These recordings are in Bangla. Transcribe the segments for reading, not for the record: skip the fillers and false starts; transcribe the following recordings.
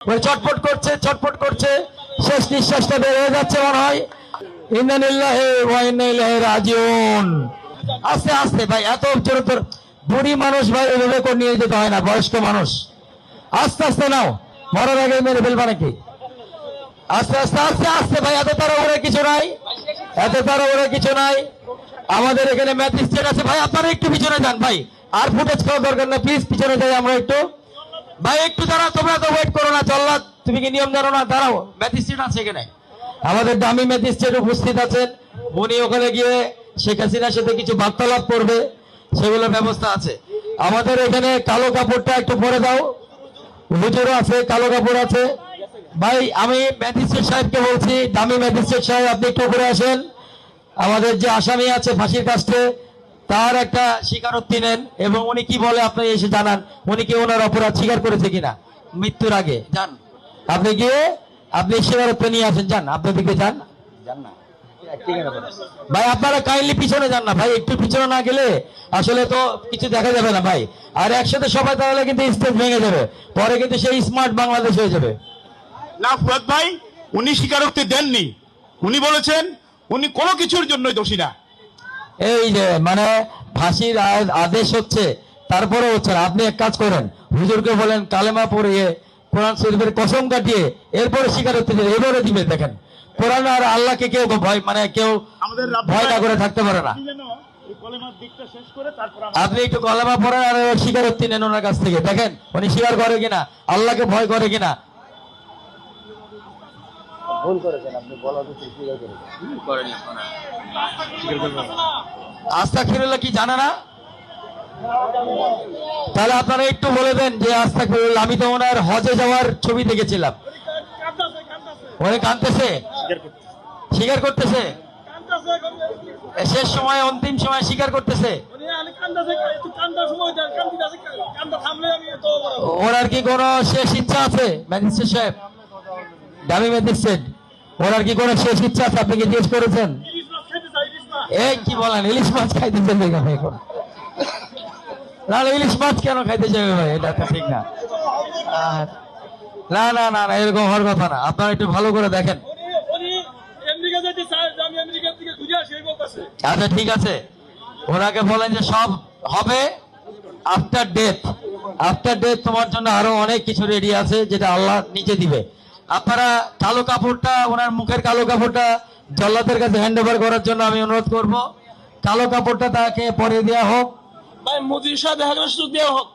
ছটফট করছে, শেষ নিঃশ্বাসটা বের হয়ে যাচ্ছে মনে হয়। ইন্না লিল্লাহি ওয়া ইন্না ইলাইহি রাজিউন। আস্তে আস্তে ভাই, এত জোরে বুড়ি মানুষ ভাই এভাবে করে নিয়ে যেতে হয় না, বয়স্ক মানুষ। আস্তে আস্তে নাও, মরার আগে মেরে ফেলবা নাকি? আস্তে আস্তে আস্তে আস্তে ভাই, এত তাড়াহুড়ো কিছু নাই, এত তাড়াহুড়ো কিছু নাই। আমাদের এখানে ম্যাজিস্ট্রেট আছে ভাই, আপনারা একটু পিছনে যান ভাই, আর ফুটেজ খাওয়ার দরকার না, প্লিজ পিছনে যাই আমরা একটু। ভাই একটু দাঁড়াও, তোমরা তো ওয়েট করো না, জল্লাদ তুমি কি নিয়ম জানো না? দাঁড়াও, ম্যাজিস্ট্রেট আছে এখানে, আমাদের দামি ম্যাজিস্ট্রেট উপস্থিত আছেন। উনি ওখানে গিয়ে শেখ হাসিনার সাথে কিছু বার্তালাপ করবে, সেগুলোর ব্যবস্থা আছে। আমাদের এখানে কালো কাপড়টা একটু পরে দাও, হুজুরও আছে, কালো কাপড় আছে। ভাই আমি ম্যাজিস্ট্রেট সাহেবকে বলছি, দামি ম্যাজিস্ট্রেট সাহেব আপনি একটু উপরে আসেন। আমাদের যে আসামি আছে ফাঁসির কাস্টে, তার একটা স্বীকারোক্তি নেন এবং উনি কি বলে আপনি এসে জানান, উনি কি ওনার অপরাধ স্বীকার করেছে কিনা মৃত্যুর আগে। যান আপনি গিয়ে আপনি স্বীকারোক্তি নিয়ে আসেন, যান আপনার দিকে যান না ভাই, আপনারা কাইন্ডলি পিছনে যান না ভাই, একটু পিছনে না গেলে আসলে তো কিছু দেখা যাবে না ভাই। আর একসাথে সবাই তাহলে কিন্তু স্টেজ ভেঙে যাবে, পরে কিন্তু সেই স্মার্ট বাংলাদেশ হয়ে যাবে না। ফুয়াদ ভাই উনি স্বীকারোক্তি দেননি, উনি বলেছেন উনি কোনো কিছুর জন্যই দোষী না। এই যে মানে ফাঁসির আদেশ হচ্ছে, তারপরে হচ্ছে না। আপনি এক কাজ করেন, হুজুরকে বলেন কালেমা পড়িয়ে কোরআন শরীফের কসম কাটিয়ে এরপরে স্বীকারোক্তি দেবে, এবারে দিবে। দেখেন কোরআন আর আল্লাহকে কেউ ভয় মানে কেউ ভয় না করে থাকতে পারে না। আপনি একটু কলেমা পড়েন আর স্বীকারোক্তি নেন ওনার কাছ থেকে, দেখেন উনি স্বীকার করে কিনা, আল্লাহকে ভয় করে কিনা। ভুল করেছেন আপনি, বলা তো স্বীকার করেছেন। আস্তাগফিরুল্লাহ কি জানে না? তাহলে আপনারা একটু বলে দেন যে আস্তাগফিরুল্লাহ। আমি তো ওনার হজে যাওয়ার ছবি দেখেছিলাম, উনি কাঁদতেছে, স্বীকার করতেছে, শেষ সময় অন্তিম সময় স্বীকার করতেছে। ওনার কি কোনো শেষ ইচ্ছা আছে ম্যাজিস্ট্রেট সাহেব, দামি ম্যাজিস্ট্রেট, ওনার কি কোনো শেষ ইচ্ছা আছে? আপনি কি জিজ্ঞেস করেছেন? এই কি বলেন, ইলিশ মাছ খাইতে চাইবে এখন? না ইলিশ মাছ কেন খাইতে চাইবে ভাই, এটা তো ঠিক না। না না না না, এরকম হওয়ার কথা না। আপনারা একটু ভালো করে দেখেন। আচ্ছা ঠিক আছে, ওনাকে বলেন যে সব হবে আফটার ডেথ। আফটার ডেথ তোমার জন্য আরো অনেক কিছু রেডি আছে, যেটা আল্লাহ নিচে দিবে। আপনারা কালো কাপড়টা, ওনার মুখের কালো কাপড়টা জল্লাদের কাছে হ্যান্ড ওভার করার জন্য আমি অনুরোধ করব। কালো কাপড়টা তাকে পরে দেওয়া হোক। ভাই মোদির সাথে দেখা করার সুযোগ দেওয়া হোক,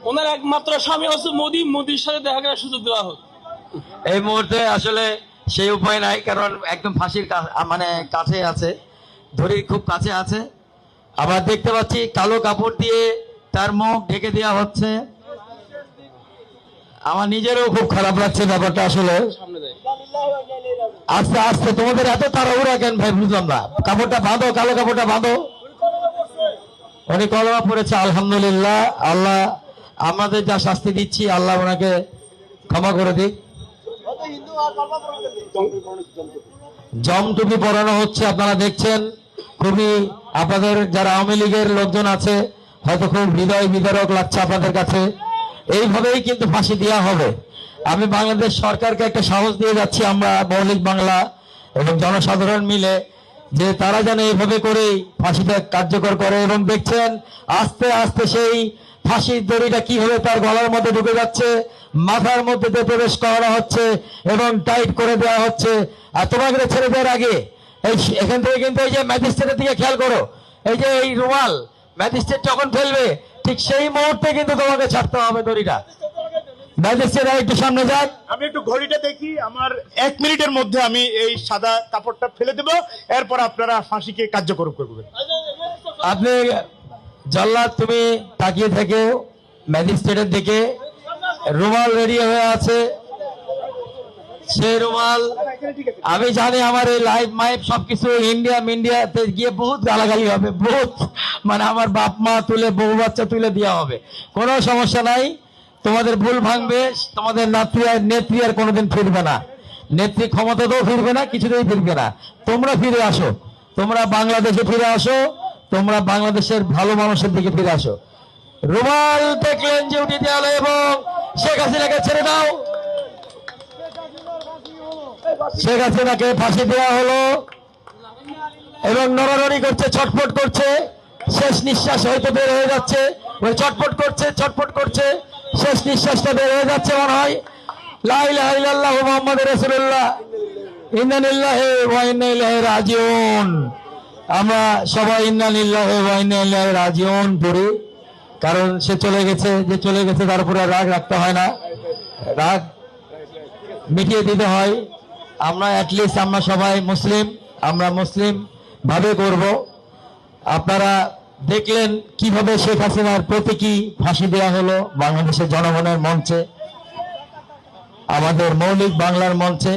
ওনার একমাত্র স্বামী হচ্ছে মোদি, মোদির সাথে দেখা করার সুযোগ দেওয়া হোক। এই মুহূর্তে আসলে সেই উপায় নাই, কারণ একদম ফাঁসির মানে কাছে আছে, ধরির খুব কাছে আছে। আবার দেখতে পাচ্ছি কালো কাপড় দিয়ে তার মুখ ঢেকে দেওয়া হচ্ছে। আমার নিজেরও খুব খারাপ লাগছে ব্যাপারটা আসলে। আস্তে আস্তে, তোমাদের এত তাড়াহুড়া কেন ভাই, বুঝলাম না। কাপড়টা বাঁধো, কালো কাপড়টা বাঁধো। উনি কলমা পড়েছে, আলহামদুলিল্লাহ। আল্লাহ আমাদের যা শাস্তি দিচ্ছি, আল্লাহ ওনাকে ক্ষমা করে দিক। জমটুপি পরানো হচ্ছে, আপনারা দেখছেন। খুবই আপনাদের যারা আওয়ামী লীগের লোকজন আছে, হয়তো খুব হৃদয় বিদারক লাগছে আপনাদের কাছে। এইভাবেই কিন্তু ফাঁসি দেওয়া হবে। আমি বাংলাদেশ সরকারকে একটা সাহস দিয়ে যাচ্ছি, আমরা মৌলিক বাংলা এবং জনসাধারণ মিলে, যে তারা যেন এইভাবে করেই ফাঁসিটা কার্যকর করে। এবং দেখছেন আস্তে আস্তে সেই ফাঁসির দড়িটা কিভাবে তার গলার মধ্যে ঢুকে যাচ্ছে, মাথার মধ্যে দিয়ে প্রবেশ করা হচ্ছে এবং টাইট করে দেওয়া হচ্ছে। আর তোমাকে ছেড়ে দেওয়ার আগে এখান থেকে কিন্তু এই যে ম্যাজিস্ট্রেটের দিকে খেয়াল করো, এই যে এই রুমাল ম্যাজিস্ট্রেট যখন ফেলবে ঠিক সেই মুহূর্তে কিন্তু তোমাকে ছাড়তে হবে দড়িটা। ম্যাজিস্ট্রেট একটু সামনে যাক, আমি একটু ঘড়িটা দেখি, আমার 1 মিনিটের মধ্যে আমি এই সাদা কাপড়টা ফেলে দেব, এরপর আপনারা ফাঁসিকে কার্যকর করবেন। আপনি জল্লাদ তুমি তাকিয়ে থেকে ম্যাজিস্ট্রেটের দিকে, রুমাল রেডি হয়ে আছে। সেই রুমাল আমি জানি আমার এই লাইভ মাইভ সবকিছু ইন্ডিয়াতে গিয়ে বহুত গালাগালি হবে, বহুত মানে আমার বাপ মা তুলে, বউ বাচ্চা তুলে দেওয়া হবে। কোনো সমস্যা নাই, তোমাদের ভুল ভাঙবে। তোমাদের নেত্রী আর কোনোদিন ফিরবে না, নেত্রী ক্ষমতাতেও ফিরবে না, কিছুতেই ফিরবে না। তোমরা ফিরে আসো, তোমরা বাংলাদেশে ফিরে আসো, তোমরা বাংলাদেশের ভালো মানুষের দিকে ফিরে আসো। রুমাল দেখলেন যে উঠে দেওয়া হলো এবং শেখ হাসিনাকে ছেড়ে দাও। শেখ হাসিনাকে ফাঁসি দেওয়া হলো এবং নড়ানড়ি করছে, ছটফট করছে, শেষ নিঃশ্বাস হয়তো বের হয়ে যাচ্ছে, ওই ছটফট করছে, শেষ নিঃশ্বাসটা বের হয়ে যাচ্ছে মনে হয়। লা ইলাহা ইল্লাল্লাহু মুহাম্মাদুর রাসূলুল্লাহ, ইন্না লিল্লাহি ওয়া ইন্না ইলাইহি রাজিউন। আমরা সবাই ইন্না লিল্লাহি ওয়া ইন্না ইলাইহি রাজিউন পড়ি, কারণ সে চলে গেছে, যে চলে গেছে তার উপরে রাগ রাখতে হয় না, রাগ মিটিয়ে দিতে হয়। আমরা অ্যাটলিস্ট আমরা সবাই মুসলিম, আমরা মুসলিম ভাবে করব। আপনারা দেখলেন কিভাবে শেখ হাসিনার প্রতীকী ফাঁসি দেওয়া হলো বাংলাদেশের জনগণের মঞ্চে, আমাদের মৌলিক বাংলার মঞ্চে।